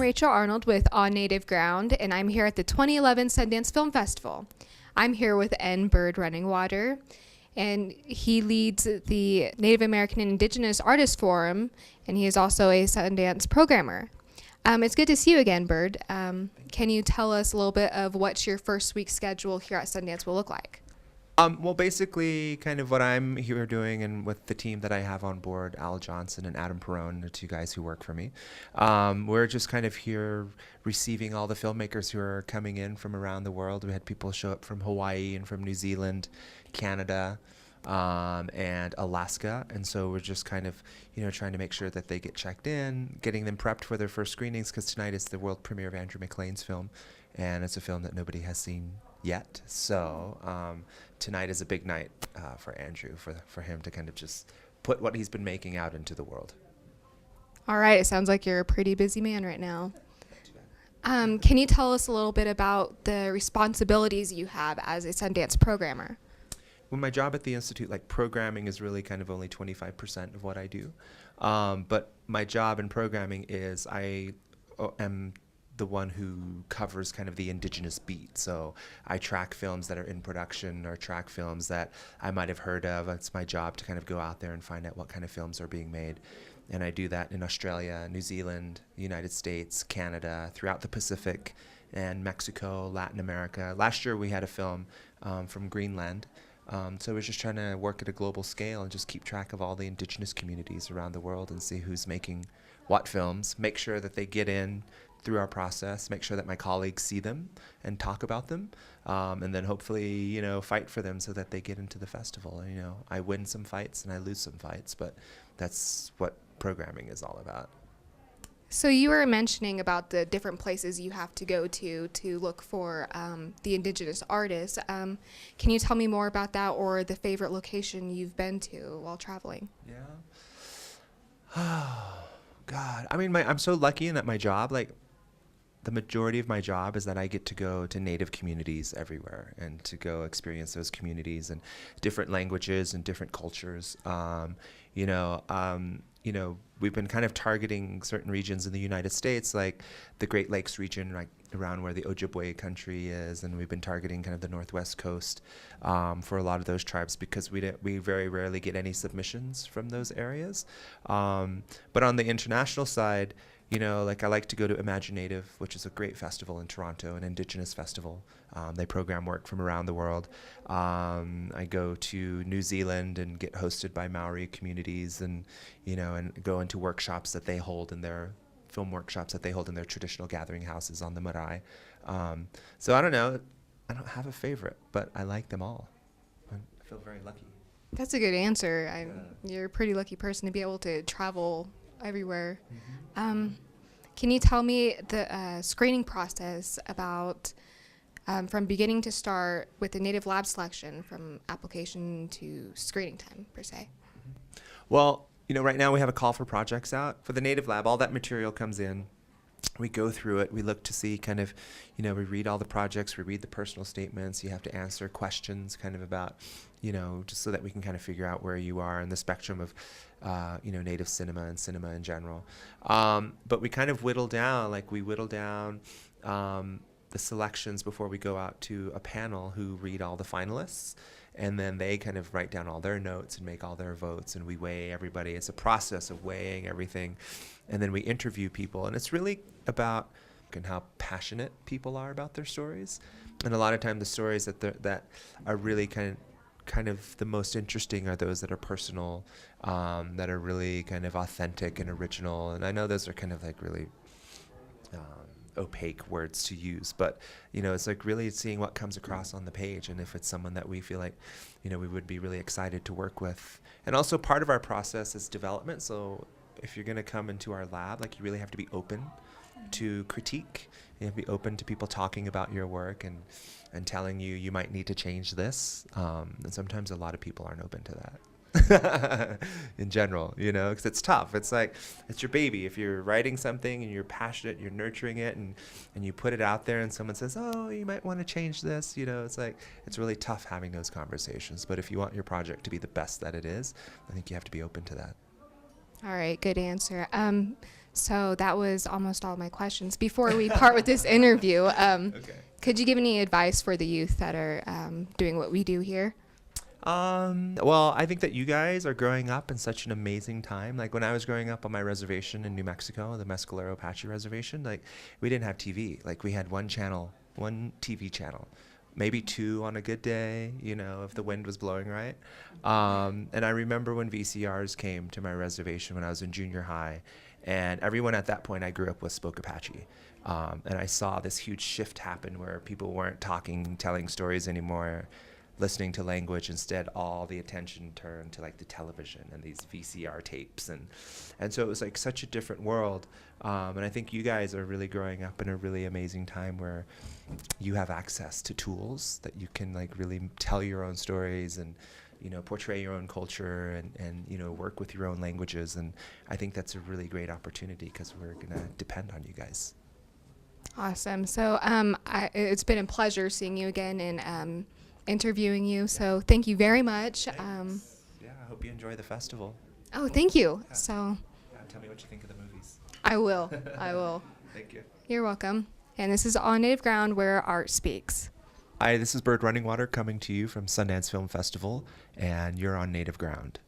Rachel Arnold with On Native Ground, and I'm here at the 2011 Sundance Film Festival. I'm here with N. Bird Running Water, and he leads the Native American and Indigenous Artists Forum, and he is also a Sundance programmer. It's good to see you again, Bird. Can you tell us a little bit of what your first week schedule here at Sundance will look like? Well, basically, kind of what I'm here doing, and with the team that I have on board, Al Johnson and Adam Perrone, the two guys who work for me, we're just kind of here receiving all the filmmakers who are coming in from around the world. We had people show up from Hawaii and from New Zealand, Canada, and Alaska, and so we're just kind of, trying to make sure that they get checked in, getting them prepped for their first screenings, because tonight is the world premiere of Andrew McLean's film, and it's a film that nobody has seen yet. So tonight is a big night for Andrew, for him to kind of just put what he's been making out into the world. All right, it sounds like you're a pretty busy man right now. Can you tell us a little bit about the responsibilities you have as a Sundance programmer? Well, my job at the Institute, programming is really kind of only 25% of what I do. But my job in programming is I am the one who covers kind of the indigenous beat. So I track films that are in production or track films that I might have heard of. It's my job to kind of go out there and find out what kind of films are being made. And I do that in Australia, New Zealand, the United States, Canada, throughout the Pacific, and Mexico, Latin America. Last year we had a film from Greenland. So we're just trying to work at a global scale and just keep track of all the indigenous communities around the world and see who's making what films, make sure that they get in through our process, make sure that my colleagues see them and talk about them, and then hopefully, fight for them so that they get into the festival. I win some fights and I lose some fights, but that's what programming is all about. So you were mentioning about the different places you have to go to look for the indigenous artists. Can you tell me more about that, or the favorite location you've been to while traveling? Yeah. Oh, God. I mean, I'm so lucky in that my job, the majority of my job is that I get to go to Native communities everywhere and to go experience those communities and different languages and different cultures. We've been kind of targeting certain regions in the United States, like the Great Lakes region, around where the Ojibwe country is, and we've been targeting kind of the Northwest Coast for a lot of those tribes, because we very rarely get any submissions from those areas. But on the international side, I like to go to Imaginative, which is a great festival in Toronto, an Indigenous festival. They program work from around the world. I go to New Zealand and get hosted by Maori communities, and and go into workshops that they hold in their film workshops that they hold in their traditional gathering houses on the marae. So I don't know. I don't have a favorite, but I like them all. I feel very lucky. That's a good answer. You're a pretty lucky person to be able to travel everywhere. Mm-hmm. Can you tell me the screening process about from beginning to start with the Native Lab selection, from application to screening time, per se? Mm-hmm. Well, right now we have a call for projects out. For the Native Lab, all that material comes in. We go through it. We look to see kind of, we read all the projects, we read the personal statements. You have to answer questions kind of about, just so that we can kind of figure out where you are in the spectrum of, Native cinema and cinema in general. But we kind of whittle down the selections before we go out to a panel who read all the finalists. And then they kind of write down all their notes and make all their votes, and we weigh everybody. It's a process of weighing everything. And then we interview people. And it's really about how passionate people are about their stories. And a lot of time the stories that are really kind of the most interesting are those that are personal, that are really kind of authentic and original. And I know those are kind of really opaque words to use, but it's really seeing what comes across on the page, and if it's someone that we feel like we would be really excited to work with. And also part of our process is development. So if you're going to come into our lab, you really have to be open to critique. You have to be open to people talking about your work and telling you might need to change this, and sometimes a lot of people aren't open to that. In general, because it's tough. It's it's your baby. If you're writing something and you're passionate, you're nurturing it, and you put it out there, and someone says, oh, you might want to change this, it's really tough having those conversations. But if you want your project to be the best that it is, I think you have to be open to that. All right, good answer. So that was almost all my questions. Before we part with this interview, Okay. could you give any advice for the youth that are doing what we do here? Well, I think that you guys are growing up in such an amazing time. Like when I was growing up on my reservation in New Mexico, the Mescalero Apache Reservation, like we didn't have TV. Like we had one channel, one TV channel, maybe two on a good day, you know, if the wind was blowing right. And I remember when VCRs came to my reservation when I was in junior high, and everyone at that point I grew up with spoke Apache. And I saw this huge shift happen where people weren't talking, telling stories anymore, listening to language. Instead, all the attention turned to like the television and these VCR tapes, and so it was like such a different world. And I think you guys are really growing up in a really amazing time where you have access to tools that you can like really tell your own stories and, you know, portray your own culture and you know, work with your own languages. And I think that's a really great opportunity because we're gonna depend on you guys. Awesome. So it's been a pleasure seeing you again and interviewing you. So thank you very much. Thanks. Yeah, I hope you enjoy the festival. Oh, thank you. Yeah. So Yeah, tell me what you think of the movies. I will. I will. Thank you. You're welcome. And this is On Native Ground, where art speaks. Hi, this is Bird Running Water coming to you from Sundance Film Festival, and you're on Native Ground.